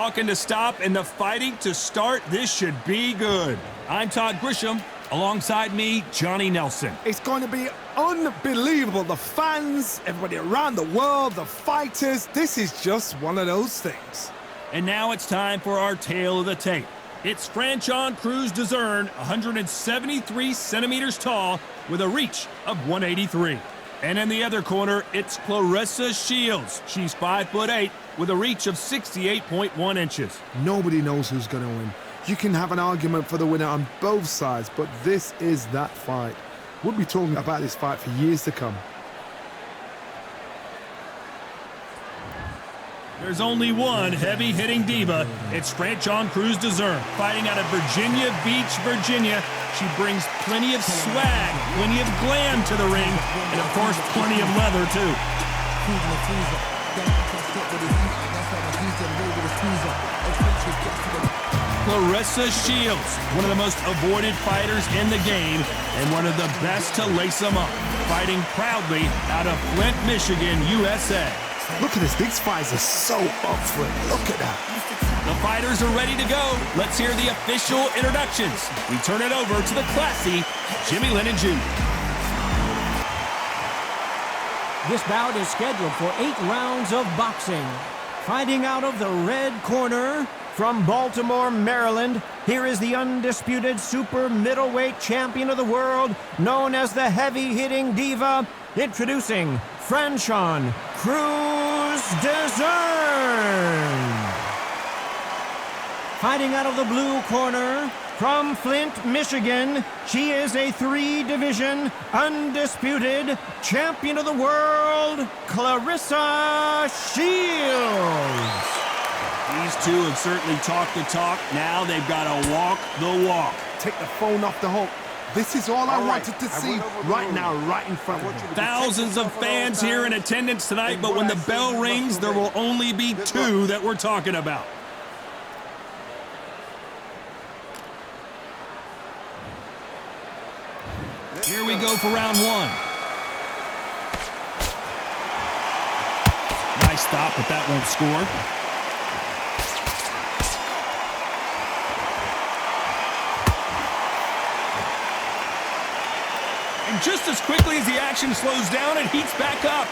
talking to stop and the fighting to start. This should be good. I'm Todd Grisham. Alongside me, Johnny Nelson. It's going to be unbelievable. The fans, everybody around the world, the fighters. This is just one of those things. And now it's time for our tale of the tape. It's Franchon Crews-Dezurn, 173 centimeters tall, with a reach of 183. And in the other corner, it's Claressa Shields. She's 5'8", with a reach of 68.1 inches. Nobody knows who's going to win. You can have an argument for the winner on both sides, but this is that fight. We'll be talking about this fight for years to come. There's only one heavy-hitting diva. It's Franchon Crews-Dezurn, fighting out of Virginia Beach, Virginia. She brings plenty of swag, plenty of glam to the ring, and of course, plenty of leather, too. Claressa Shields, one of the most avoided fighters in the game, and one of the best to lace them up, fighting proudly out of Flint, Michigan, USA. Look at this. These fighters are so up for it. Look at that. The fighters are ready to go. Let's hear the official introductions. We turn it over to the classy Jimmy Lennon Jr. This bout is scheduled for 8 rounds of boxing. Fighting out of the red corner from Baltimore, Maryland, here is the undisputed super middleweight champion of the world, known as the heavy-hitting diva, introducing Franchon Crews-Dezurn. Fighting out of the blue corner from Flint, Michigan, she is a 3-division undisputed champion of the world, Claressa Shields. These two have certainly talked the talk. Now they've got to walk the walk. Take the phone off the hook. This is all I wanted to see right now, right in front of me. Thousands of fans here in attendance tonight, but when the bell rings, there will only be 2 that we're talking about. Here we go for round 1. Nice stop, but that won't score. And just as quickly as the action slows down, it heats back up.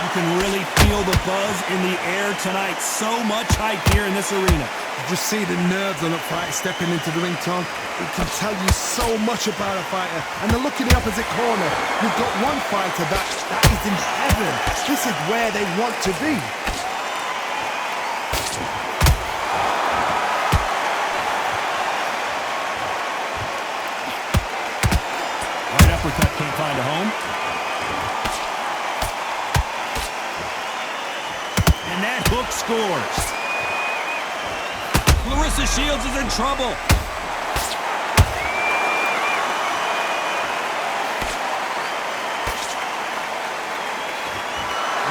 You can really feel the buzz in the air tonight. So much hype here in this arena. Just see the nerves on a fighter stepping into the ring, Tom. It can tell you so much about a fighter. And the look in the opposite corner. You've got one fighter that is in heaven. This is where they want to be. Right uppercut can't find a home. And that hook scores. Claressa Shields is in trouble.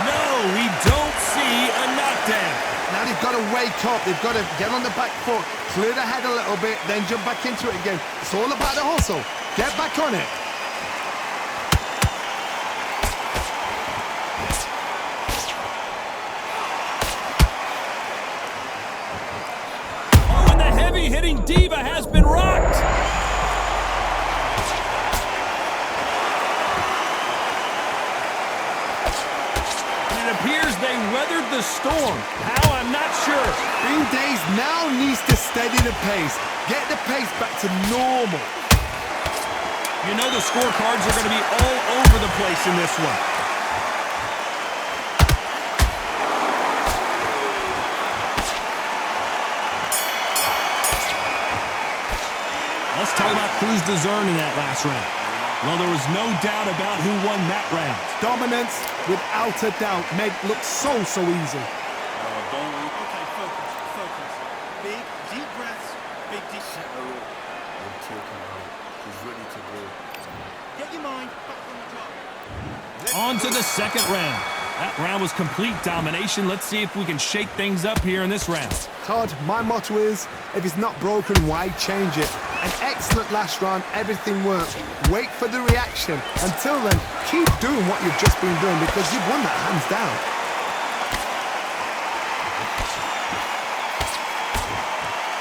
No, we don't see a knockdown. Now they've got to wake up. They've got to get on the back foot, clear the head a little bit, then jump back into it again. It's all about the hustle. Get back on it. Hitting diva has been rocked. And it appears they weathered the storm. How? I'm not sure. Bing Days now needs to steady the pace. Get the pace back to normal. You know the scorecards are going to be all over the place in this one. Let's talk about Crews-Dezurn in that last round. Well, there was no doubt about who won that round. Dominance, without a doubt, made look so easy. Okay, focus. Big, deep breaths, big deep breaths. He's ready to go. Get your mind back on the job. On to the second round. That round was complete domination. Let's see if we can shake things up here in this round. Todd, my motto is, if it's not broken, why change it? An excellent last round, everything worked. Wait for the reaction. Until then, keep doing what you've just been doing because you've won that hands down.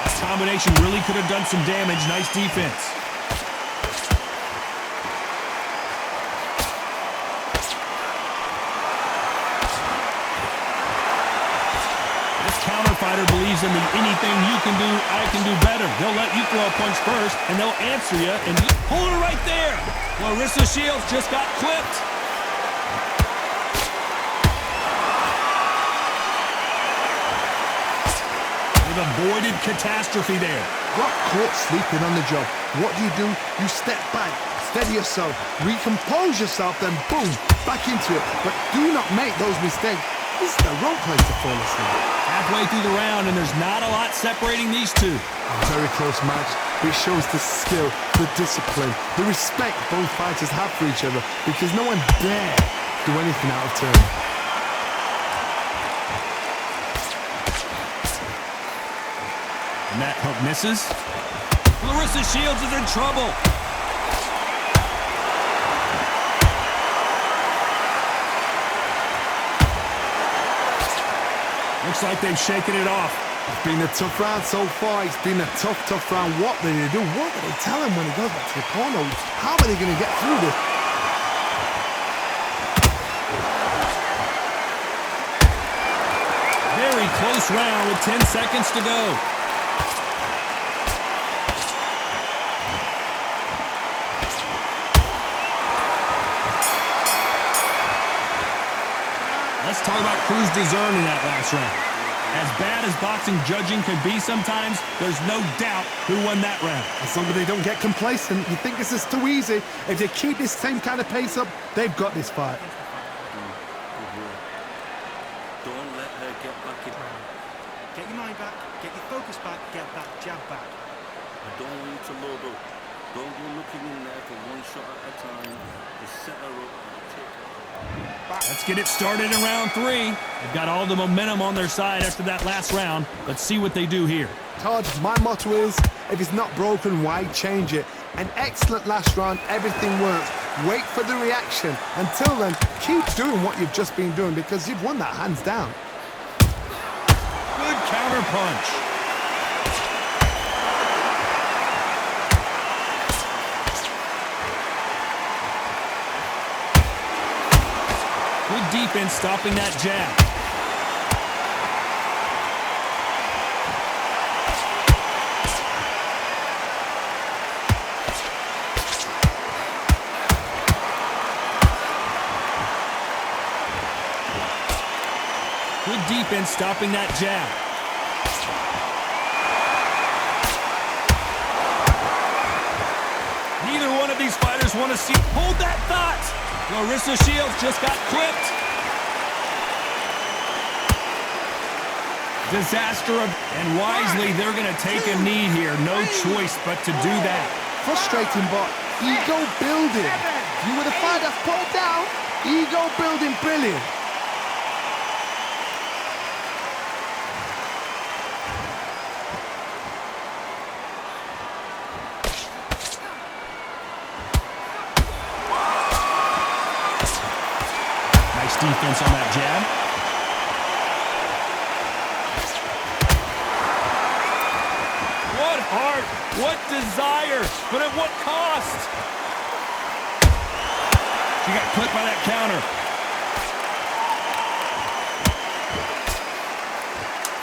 That combination really could have done some damage. Nice defense. Fighter believes in the anything you can do, I can do better. They'll let you throw a punch first, and they'll answer you, and you pull her right there. Claressa Shields just got clipped. They've avoided catastrophe there. Got caught sleeping on the job. What do? You step back, steady yourself, recompose yourself, then boom, back into it. But do not make those mistakes. This is the wrong place to fall asleep. Halfway through the round, and there's not a lot separating these two. Very close match. It shows the skill, the discipline, the respect both fighters have for each other because no one dare do anything out of turn. And that hook misses. Claressa Shields is in trouble. Looks like they've shaken it off. It's been a tough round so far. It's been a tough round. What do they do? What do they tell him when he goes back to the corner? How are they going to get through this? Very close round with 10 seconds to go. Let's talk about Crews-Dezurn in that last round. As bad as boxing judging can be sometimes, there's no doubt who won that round. As long as they don't get complacent, you think this is too easy. If they keep this same kind of pace up, they've got this fight. Don't let her get back in. Get your mind back, get your focus back, get that jab back. I don't want you to load up. Don't go looking in there for one shot at a time. Just set her up and take her. Let's get it started in round 3. They've got all the momentum on their side after that last round. Let's see what they do here. Todd, my motto is, if it's not broken, why change it? An excellent last round, everything works. Wait for the reaction. Until then, keep doing what you've just been doing because you've won that hands down. Good counter punch. Good defense stopping that jab. Good defense stopping that jab. Neither one of these fighters want to see. Hold that thought. Claressa Shields just got clipped. Disaster, and wisely they're going to take a knee here. No choice but to do that. Frustrating, but ego building. You were the fight that's pulled down. Ego building, brilliant. Defense on that jab. What heart, what desire, but at what cost? She got clipped by that counter.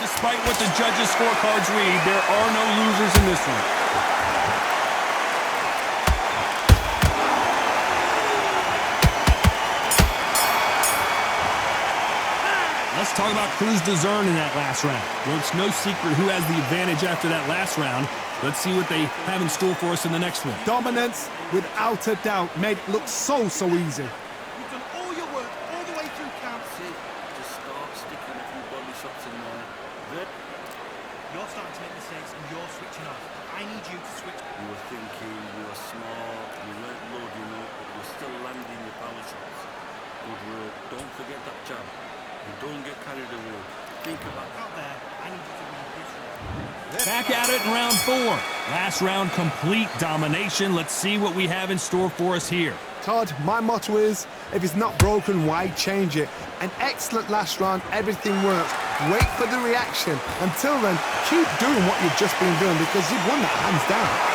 Despite what the judges' scorecards read, there are no losers in this one. Let's talk about Crews-Dezurn in that last round. Well, it's no secret who has the advantage after that last round. Let's see what they have in store for us in the next one. Dominance, without a doubt, made it look so easy. You've done all your work all the way through camp. Just start sticking a few body shots in there. Good. You're starting to make mistakes and you're switching off. I need you to switch. You were thinking, you were smart, you weren't loading up, but you were still landing your power shots. Good work. Don't forget that jab. And don't get carried away. Think about Out there, I need you to win this round. Back at it in round 4. Last round, complete domination. Let's see what we have in store for us here. Todd, my motto is, if it's not broken, why change it? An excellent last round, everything works. Wait for the reaction. Until then, keep doing what you've just been doing because you've won that hands down.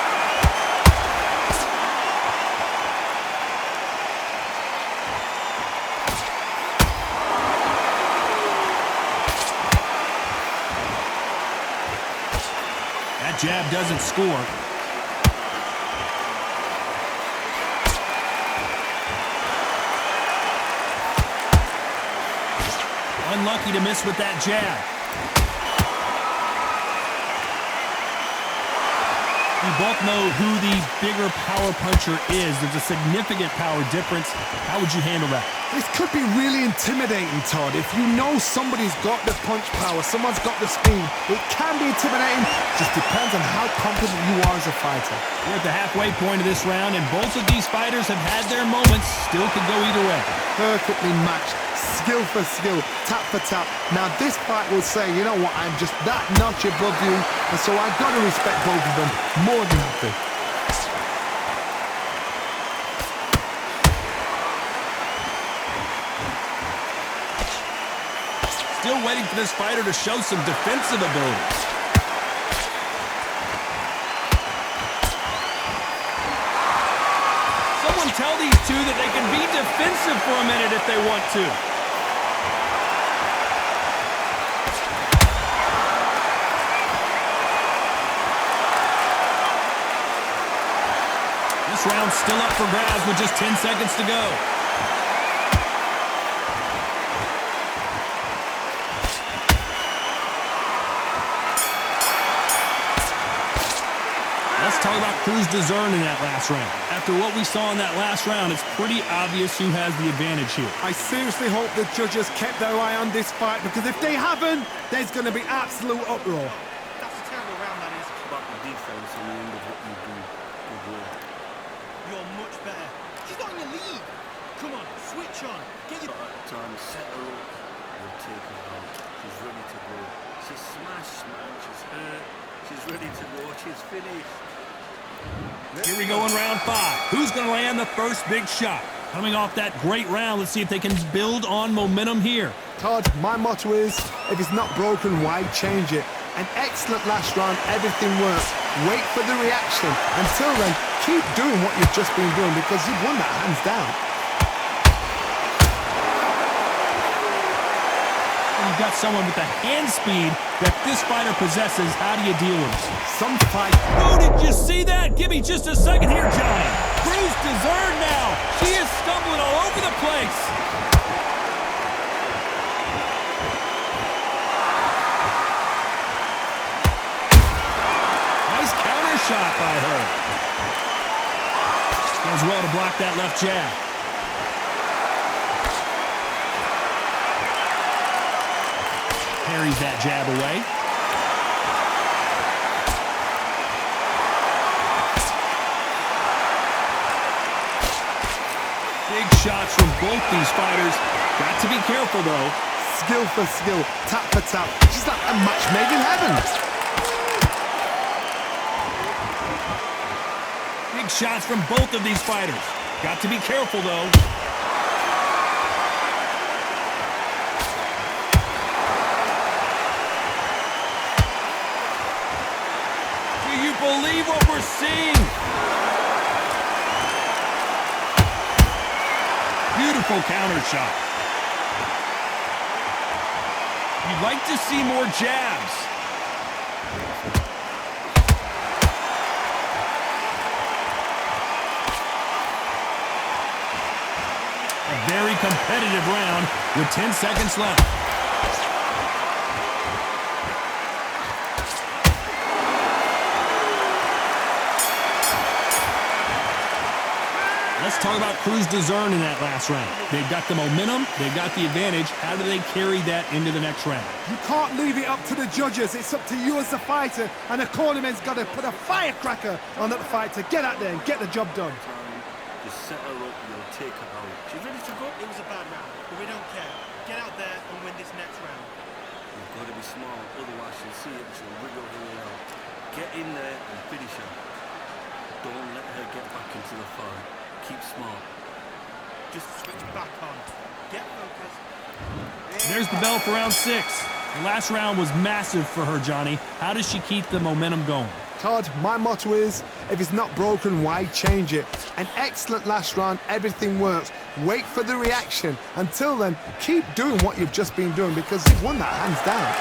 That jab doesn't score. Unlucky to miss with that jab. We both know who the bigger power puncher is. There's a significant power difference. How would you handle that? This could be really intimidating, Todd. If you know somebody's got the punch power, someone's got the speed, it can be intimidating. Just depends on how confident you are as a fighter. We're at the halfway point of this round, and both of these fighters have had their moments. Still could go either way. Perfectly matched. Skill for skill, tap for tap. Now this fight will say, you know what, I'm just that notch above you, and so I've got to respect both of them more than happy. Still waiting for this fighter to show some defensive abilities. Someone tell these two that they can be defensive for a minute if they want to. This round's still up for grabs with just 10 seconds to go. Let's talk about Crews-Dezurn in that last round. After what we saw in that last round, it's pretty obvious who has the advantage here. I seriously hope the judges kept their eye on this fight, because if they haven't, there's going to be absolute uproar. That's a terrible round, that is. about the defense and the end of what you do. Good work. You're much better. She's not in your league. Come on, switch on. Get your... Shot at a time, set her up, and take her out. She's ready to go. She's smashed, man. She's hurt. She's ready to go. She's finished. Here we go in round 5. Who's going to land the first big shot? Coming off that great round, let's see if they can build on momentum here. Todd, my motto is, if it's not broken, why change it? An excellent last round, everything works. Wait for the reaction. Until then, keep doing what you've just been doing because you've won that hands down. You've got someone with the hand speed that this fighter possesses. How do you deal with it? Some fight. Oh, did you see that? Give me just a second here, Johnny. Crews-Dezurn now. She is stumbling all over the place. Nice counter shot by her. Does well to block that left jab. Parries that jab away. Big shots from both these fighters. Got to be careful, though. Skill for skill, tap for tap. She's like a match made in heaven. Big shots from both of these fighters. Got to be careful, though. Do you believe what we're seeing? Beautiful counter shot. You'd like to see more jabs. A very competitive round with 10 seconds left. Let's talk about Crews-Dezurn in that last round. They've got the momentum, they've got the advantage. How do they carry that into the next round? You can't leave it up to the judges. It's up to you as the fighter, and the cornerman's got to put a firecracker on that fight to get out there and get the job done. Time, Just set her up, you'll take her out. She's ready to go. It was a bad round, but we don't care. Get out there and win this next round. You've got to be smart, otherwise she'll see it and she'll wriggle her way out. Get in there and finish her. Don't let her get back into the fight. Keep smart. Just switch back on. Get focused. There's the bell for round 6. The last round was massive for her, Johnny. How does she keep the momentum going? Todd, my motto is, if it's not broken, why change it? An excellent last round, everything works. Wait for the reaction. Until then, keep doing what you've just been doing because you've won that hands down.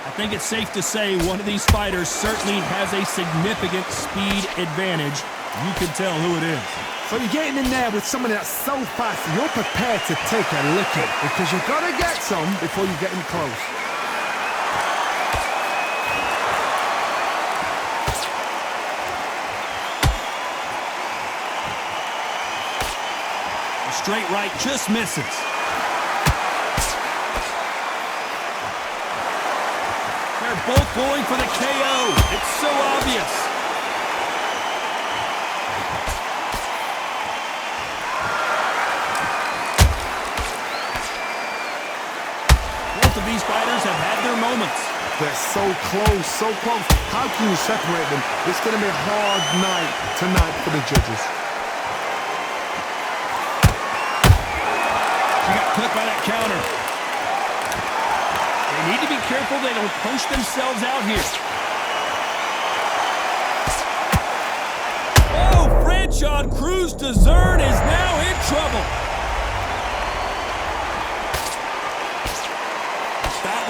I think it's safe to say one of these fighters certainly has a significant speed advantage. You can tell who it is. So you're getting in there with someone that's so fast, you're prepared to take a licking because you've got to get some before you get in close. The straight right just misses. They're both going for the KO. It's so obvious. These fighters have had their moments. They're so close, so close. How can you separate them? It's going to be a hard night tonight for the judges. She got clipped by that counter. They need to be careful they don't punch themselves out here. Oh, Franchon Crews-Dezurn is now in trouble.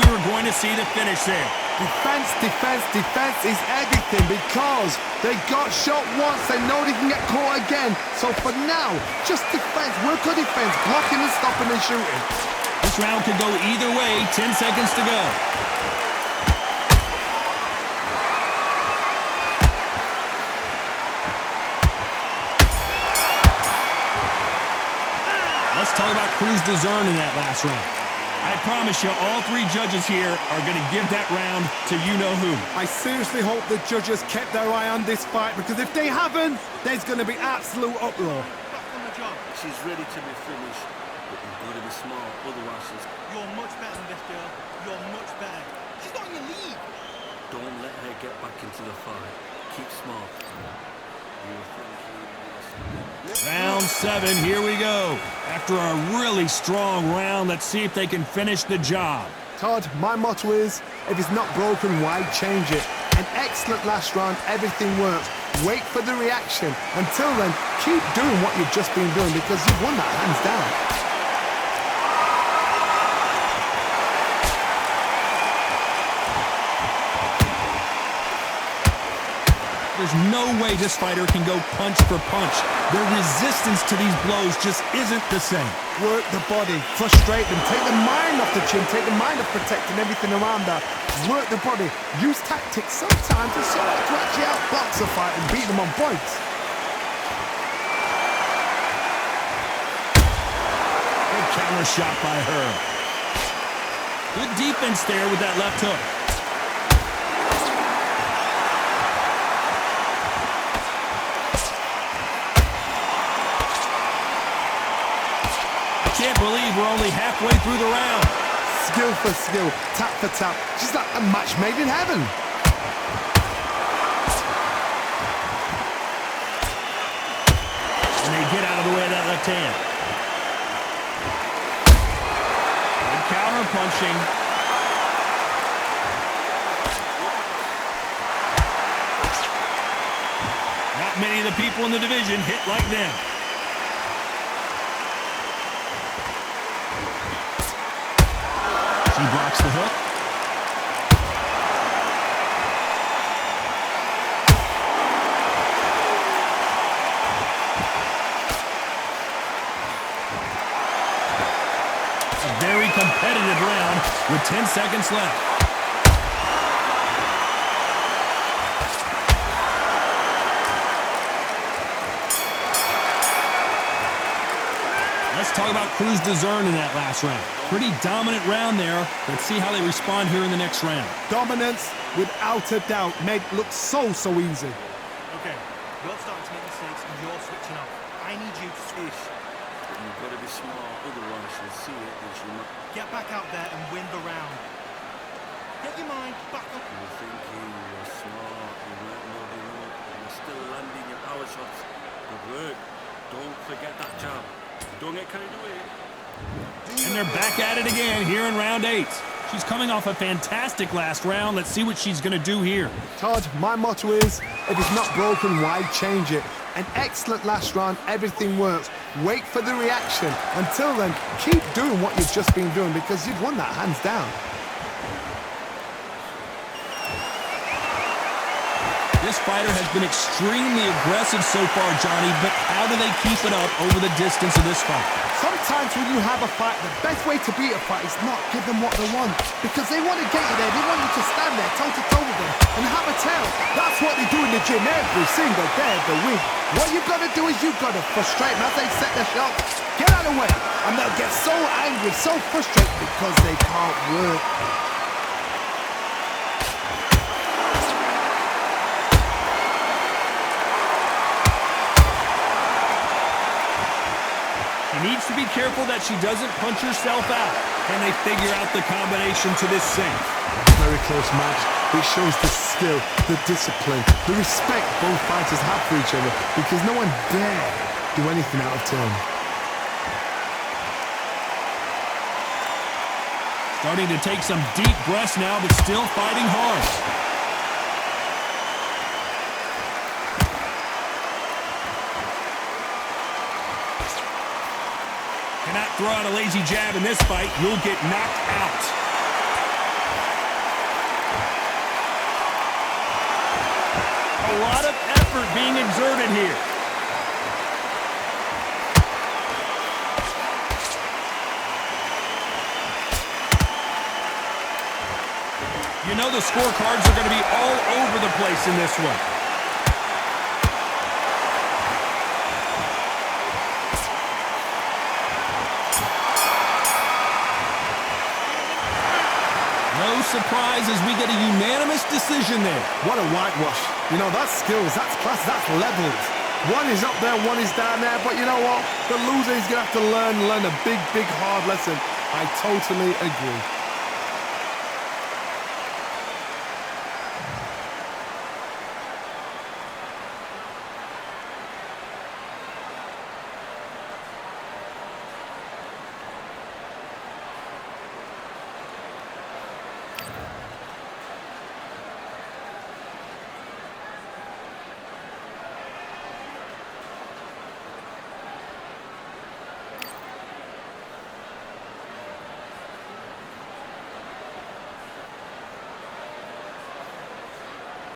We were going to see the finish there. Defense, defense, defense is everything because they got shot once. They know they can get caught again. So for now, just defense, work on defense, blocking and stopping and shooting. This round could go either way. 10 seconds to go. Let's talk about Crews-Dezurn in that last round. I promise you, all three judges here are going to give that round to you-know-who. I seriously hope the judges kept their eye on this fight because if they haven't, there's going to be absolute uproar. Back on the job. She's ready to be finished, but you've got to be smart, otherwise she's... You're much better than this girl. You're much better. She's not in your league. Don't let her get back into the fight. Keep smart. Round 7, here we go. After a really strong round, let's see if they can finish the job. Todd, my motto is, if it's not broken, why change it? An excellent last round, everything works. Wait for the reaction. Until then, keep doing what you've just been doing because you've won that hands down. There's no way this fighter can go punch for punch. Their resistance to these blows just isn't the same. Work the body, frustrate them, take the mind off the chin, take the mind off protecting everything around that. Work the body, use tactics sometimes to actually outbox a fight and beat them on points. Good counter shot by her. Good defense there with that left hook. Can't believe we're only halfway through the round. Skill for skill, tap for tap. She's like a match made in heaven. And they get out of the way of that left hand. Good counter punching. Not many of the people in the division hit like them. He blocks the hook. A very competitive round with 10 seconds left. Let's Let's talk about Crews-Dezurn in that last round. Pretty dominant round there. Let's see how they respond here in the next round. Dominance, without a doubt, made it look so easy. Okay, you're starting to make mistakes and you're switching off. I need you to switch. You've got to be smart, otherwise she'll see it and she'll not. Get back out there and win the round. Get your mind back up. You're thinking you're smart, you weren't loading up, and you're still landing your power shots. Good work. Don't forget that jab. Don't get carried away. And they're back at it again here in round 8. She's coming off a fantastic last round. Let's see what she's going to do here. Todd, my motto is, if it's not broken, why change it? An excellent last round, everything works. Wait for the reaction. Until then, keep doing what you've just been doing because you've won that hands down. This fighter has been extremely aggressive so far, Johnny, but how do they keep it up over the distance of this fight? Sometimes when you have a fight, the best way to beat a fight is not give them what they want. Because they want to get you there. They want you to stand there toe-to-toe with them and have a tail. That's what they do in the gym every single day of the week. What you've got to do is you've got to frustrate them as they set their shot. Get out of the way. And they'll get so angry, so frustrated because they can't work. Needs to be careful that she doesn't punch herself out. Can they figure out the combination to this sink? Very close match. It shows the skill, the discipline, the respect both fighters have for each other because no one dare do anything out of turn. Starting to take some deep breaths now, but still fighting hard. Cannot throw out a lazy jab in this fight. You'll get knocked out. A lot of effort being exerted here. You know the scorecards are going to be all over the place in this one. No surprise as we get a unanimous decision there. What a whitewash. You know, that's skills, that's class, that's levels. One is up there, one is down there, but you know what? The loser is going to have to learn a big, hard lesson. I totally agree.